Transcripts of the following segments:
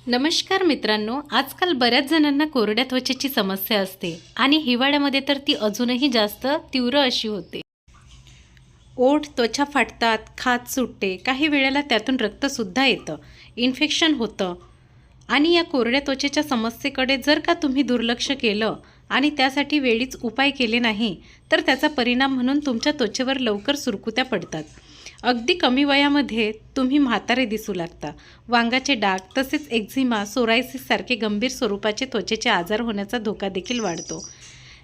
नमस्कार मित्रांनो, आजकाल बऱ्याच जणांना कोरड्या त्वचेची समस्या असते आणि हिवाळ्यामध्ये तर ती अजूनही जास्त तीव्र अशी होते। ओठ, त्वचा फाटतात, खाज सुटते, काही वेळेला त्यातून रक्तसुद्धा येतं, इन्फेक्शन होतं। आणि या कोरड्या त्वचेच्या समस्येकडे जर का तुम्ही दुर्लक्ष केलं आणि त्यासाठी वेळीच उपाय केले नाही तर त्याचा परिणाम म्हणून तुमच्या त्वचेवर लवकर सुरकुत्या पडतात। अगदी कमी वयामध्ये तुम्ही म्हातारे दिसू लागता। वांगाचे डाग तसेच एक्झिमा, सोरायसिस सारखे गंभीर स्वरूपाचे त्वचेचे आजार होण्याचा धोका देखील वाढतो,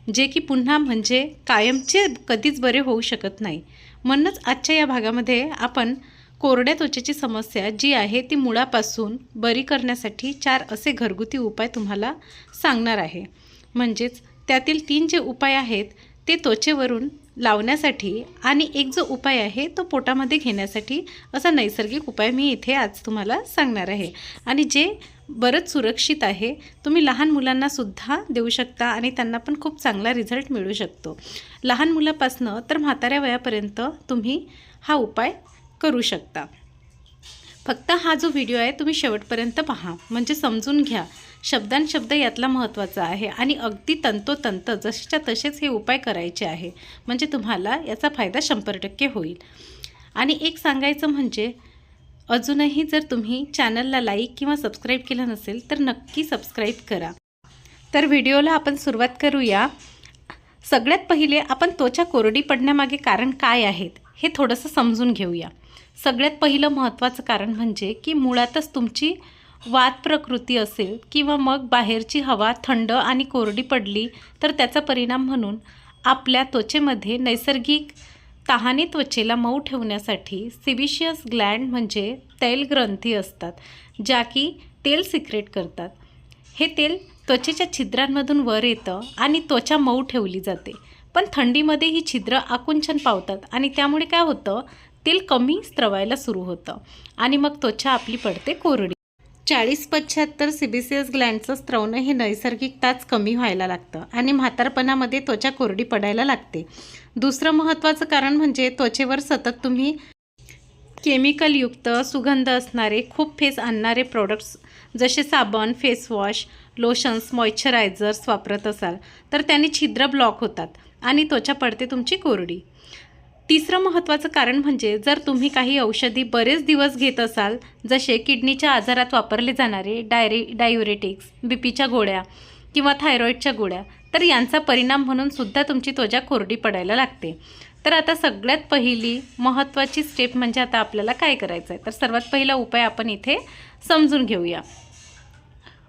जे की पुन्हा म्हणजे कायमचे कधीच बरे होऊ शकत नाही। म्हणूनच आजच्या या भागामध्ये आपण कोरड्या त्वचेची समस्या जी आहे ती मुळापासून बरी करण्यासाठी 4 असे घरगुती उपाय तुम्हाला सांगणार आहे। म्हणजेच त्यातील 3 जे उपाय आहेत ते त्वचेवरून लावण्यासाठी आणि एक जो उपाय आहे तो पोटामध्ये घेण्यासाठी असा नैसर्गिक उपाय मी इथे आज तुम्हाला सांगणार आहे आणि जे बरंच सुरक्षित आहे। तुम्ही लहान मुलांना सुद्धा देऊ शकता आणि त्यांना पण खूप चांगला रिझल्ट मिळू शकतो। लहान मुलापासून तर म्हाताऱ्या वयापर्यंत तुम्ही हा उपाय करू शकता। फक्त हा जो व्हिडिओ आहे तुम्ही शेवटपर्यंत पहा, म्हणजे समजून घ्या। शब्दांशब्द यातला महत्त्वाचा आहे आणि अगदी तंतोतंत जसेच्या तसेच हे उपाय करायचे आहे, म्हणजे तुम्हाला याचा फायदा 100% होईल। आणि एक सांगायचं म्हणजे अजूनही जर तुम्ही चॅनलला लाईक किंवा सबस्क्राईब केलं नसेल तर नक्की सबस्क्राईब करा। तर व्हिडिओला आपण सुरुवात करूया। सगळ्यात पहिले आपण त्वचा कोरडी पडण्यामागे कारण काय आहेत हे थोडंसं समजून घेऊया। सगळ्यात पहिलं महत्त्वाचं कारण म्हणजे की मुळातच तुमची वात प्रकृती असेल किंवा मग बाहेरची हवा थंड आणि कोरडी पडली तर त्याचा परिणाम म्हणून आपल्या त्वचेमध्ये नैसर्गिक तहाने त्वचेला मऊ ठेवण्यासाठी सिबिशियस ग्लँड म्हणजे तैल ग्रंथी असतात, ज्या की तेल सिक्रेट करतात। हे तेल त्वचेच्या छिद्रांमधून वर येतं आणि त्वचा मऊ ठेवली जाते। पण थंडीमध्ये ही छिद्र आकुंचन पावतात आणि त्यामुळे काय होतं, तेल कमी स्त्रवायला सुरू होतं आणि मग त्वचा आपली पडते कोरडी। 40-75 सिबिसियस ग्लँडचं स्त्रवणं हे नैसर्गिकताच कमी व्हायला लागतं आणि म्हातारपणामध्ये त्वचा कोरडी पडायला लागते। दुसरं महत्त्वाचं कारण म्हणजे त्वचेवर सतत तुम्ही केमिकलयुक्त सुगंध असणारे खूप फेस आणणारे प्रोडक्ट्स जसे साबण, फेसवॉश, लोशन्स, मॉइश्चरायझर्स वापरत असाल तर त्याने छिद्र ब्लॉक होतात आणि त्वचा पडते तुमची कोरडी। तिसरं महत्त्वाचं कारण म्हणजे जर तुम्ही काही औषधी बरेच दिवस घेत असाल, जसे किडनीच्या आजारात वापरले जाणारे डायुरेटिक्स, बीपीच्या गोळ्या किंवा थायरॉईडच्या गोळ्या, तर यांचा परिणाम म्हणून सुद्धा तुमची त्वचा कोरडी पडायला लागते। तर आता सगळ्यात पहिली महत्त्वाची स्टेप म्हणजे आता आपल्याला काय करायचं आहे, तर सर्वात पहिला उपाय आपण इथे समजून घेऊया।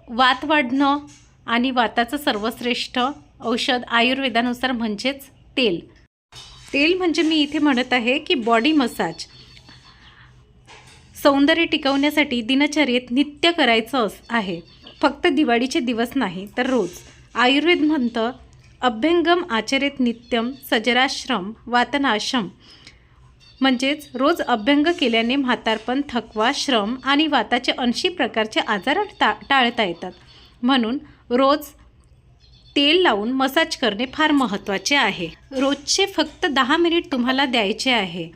वात वाढणं आणि वाताचं सर्वश्रेष्ठ औषध आयुर्वेदानुसार म्हणजेच तेल। तेल म्हणजे मी इथे म्हणत आहे की बॉडी मसाज। सौंदर्य टिकवण्यासाठी दिनचर्येत नित्य करायचं आहे, फक्त दिवाळीचे दिवस नाही तर रोज। आयुर्वेद म्हणतं अभ्यंगम आचरेत नित्यम सजराश्रम वातनाशम, म्हणजेच रोज अभ्यंग केल्याने म्हातारपण, थकवा, श्रम आणि वाताचे 80 प्रकारचे आजार टाळता येतात। म्हणून रोज तेल लावून मसाज करणे फार महत्त्वाचे आहे। रोजचे फक्त 10 मिनिट तुम्हाला द्यायचे आहे।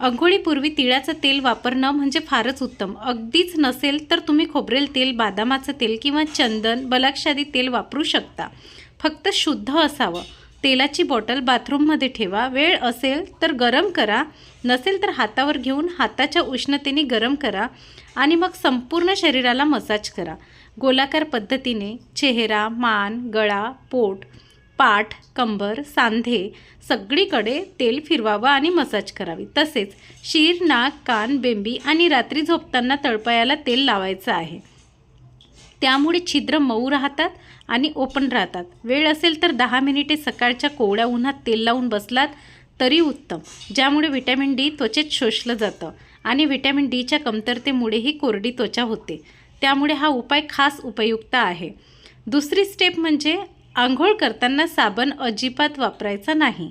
अंघोळीपूर्वी तिळाचं तेल वापरणं म्हणजे फारच उत्तम। अगदीच नसेल तर तुम्ही खोबरेल तेल, बदामाचं तेल किंवा चंदन, बलाक्षादी तेल वापरू शकता। फक्त शुद्ध असावं। तेलाची बॉटल बाथरूममध्ये ठेवा। वेळ असेल तर गरम करा, नसेल तर हातावर घेऊन हाताच्या उष्णतेने गरम करा आणि मग संपूर्ण शरीराला मसाज करा। गोलाकार पद्धतीने चेहरा, मान, गळा, पोट, पाठ, कंबर, सांधे सगळीकडे तेल फिरवावं आणि मसाज करावी। तसेच शिर, नाक, कान, बेंबी आणि रात्री झोपताना तळपायाला तेल लावायचं आहे। त्यामुळे छिद्र मऊ राहतात आणि ओपन राहतात। वेळ असेल तर 10 मिनिटे सकाळच्या कोवळ्या उन्हात तेल लावून बसलात तरी उत्तम, ज्यामुळे व्हिटॅमिन डी त्वचेत शोषलं जातं आणि व्हिटॅमिन डीच्या कमतरतेमुळेही कोरडी त्वचा होते। त्यामुळे हा उपाय खास उपयुक्त आहे। दुसरी स्टेप म्हणजे आंघोळ करताना साबण अजिबात वापरायचा नाही।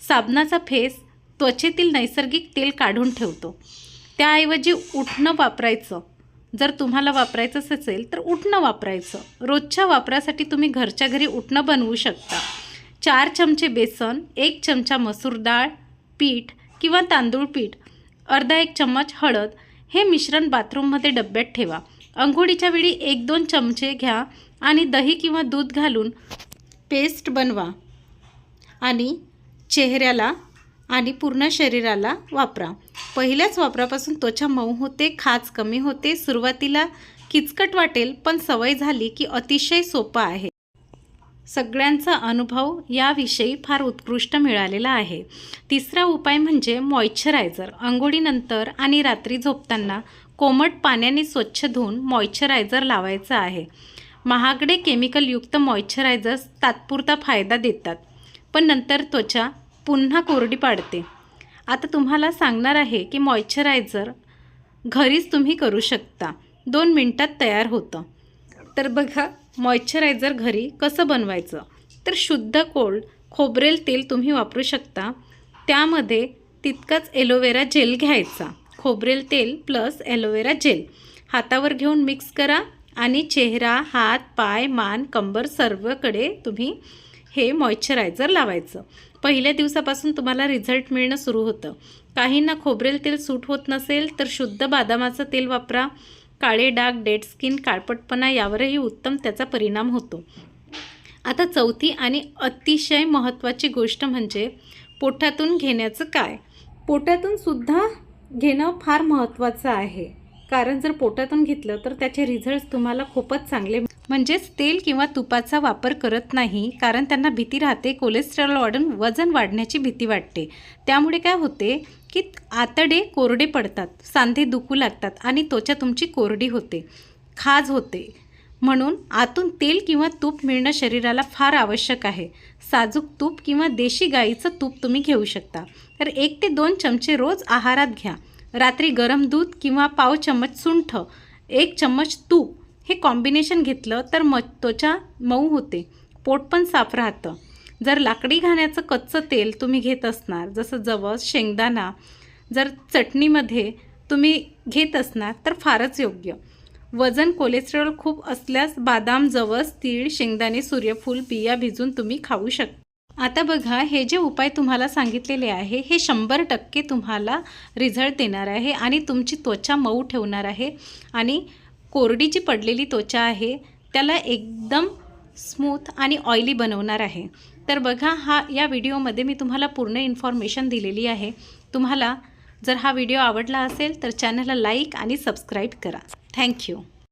साबणाचा फेस त्वचेतील नैसर्गिक तेल काढून ठेवतो, त्याऐवजी उटणं वापरायचं। जर तुम्हाला वापरायचं असेल तर उटणं वापरायचं। रोजच्या वापरासाठी तुम्ही घरच्या घरी उटणं बनवू शकता। 4 चमचे बेसन, 1 चमचा मसूर डाळ पीठ किंवा तांदूळ पीठ, अर्धा 1 चम्मच हळद हे मिश्रण बाथरूममध्ये डब्यात ठेवा अंघोळीच्या वेळी 1-2 चमचे घ्या आणि दही किंवा दूध घालून पेस्ट बनवा आणि चेहऱ्याला आणि पूर्ण शरीराला वापरा. पहिल्याच वापरापासून त्वचा मऊ होते, खाज कमी होते. सुरुवातीला किचकट वाटेल, पण सवय झाली की अतिशय सोपं आहे. सगळ्यांचा अनुभव याविषयी फार उत्कृष्ट मिळालेला आहे. तिसरा उपाय म्हणजे मॉइश्चरायझर. अंघोळीनंतर आणि रात्री झोपताना कोमट पाण्याने स्वच्छ धुवून मॉइश्चरायझर लावायचं आहे. महागडे केमिकलयुक्त मॉइश्चरायझर्स तात्पुरता फायदा देतात, पण नंतर त्वचा पुन्हा कोरडी पाडते. आता तुम्हाला सांगणार आहे की मॉइश्चरायझर घरीच तुम्ही करू शकता. 2 मिनिटात तयार होतं. तर बघा मॉइश्चरायझर घरी कसं बनवायचं. तर शुद्ध कोल्ड खोबरेल तेल तुम्ही वापरू शकता. त्यामध्ये तितकंच एलोवेरा जेल घ्यायचा. खोबरेल तेल प्लस एलोवेरा जेल हातावर घेऊन मिक्स करा आणि चेहरा, हात, पाय, मान, कंबर सर्वकडे तुम्ही हे मॉइश्चरायझर लावायचं. पहिल्या दिवसापासून तुम्हाला रिझल्ट मिळणं सुरू होतं. काहींना खोबरेल तेल सूट होत नसेल तर शुद्ध बदामाचं तेल वापरा. काळे डाग, डेड स्किन, काळपटपणा यावरही उत्तम त्याचा परिणाम होतो. आता चौथी आणि अतिशय महत्त्वाची गोष्ट म्हणजे पोटातून घेण्याचं काय. पोटातून सुद्धा घेणं फार महत्त्वाचं आहे, कारण जर पोटातून घेतलं तर त्याचे रिझल्ट्स तुम्हाला खूपच चांगले. म्हणजेच तेल किंवा तुपाचा वापर करत नाही, कारण त्यांना भीती राहते कोलेस्ट्रॉल वाढून वजन वाढण्याची भीती वाटते. त्यामुळे काय होते की आतडे कोरडे पडतात, सांधे दुखू लागतात आणि त्वचा तुमची कोरडी होते, खाज होते. म्हणून आतून तेल किंवा तूप मिळणं शरीराला फार आवश्यक आहे. साजूक तूप किंवा देशी गाईचं तूप तुम्ही घेऊ शकता. तर 1 ते 2 चमचे रोज आहारात घ्या. रात्री गरम दूध किंवा पाव चम्मच सुंठ, 1 चम्मच तूप हे कॉम्बिनेशन घेतलं तर त्वचा मऊ होते, पोट पण साफ राहतं. जर लाकडी घाण्याचं कच्चं तेल तुम्ही घेत असणार, जसं जवस, शेंगदाणा जर चटणीमध्ये तुम्ही घेत असणार तर फारच योग्य. वजन, कोलेस्ट्रॉल खूप असल्यास बदाम, जवस, तीळ, शेंगदाणे, सूर्यफूल बिया भिजून तुम्ही खाऊ शकता. आता बघा हे जे उपाय तुम्हाला सांगितलेले आहे हे 100% तुम्हाला रिझल्ट देणार आहे आणि तुमची त्वचा मऊ ठेवणार आहे आणि कोरडी जी पडलेली त्वचा आहे त्याला एकदम स्मूथ आणि ऑइली बनवणार आहे. तर बघा या व्हिडिओमध्ये मी तुम्हाला पूर्ण इन्फॉर्मेशन दिलेली आहे. तुम्हाला जर हा व्हिडिओ आवडला असेल तर चॅनलला लाईक आणि सबस्क्राईब करा. थँक्यू.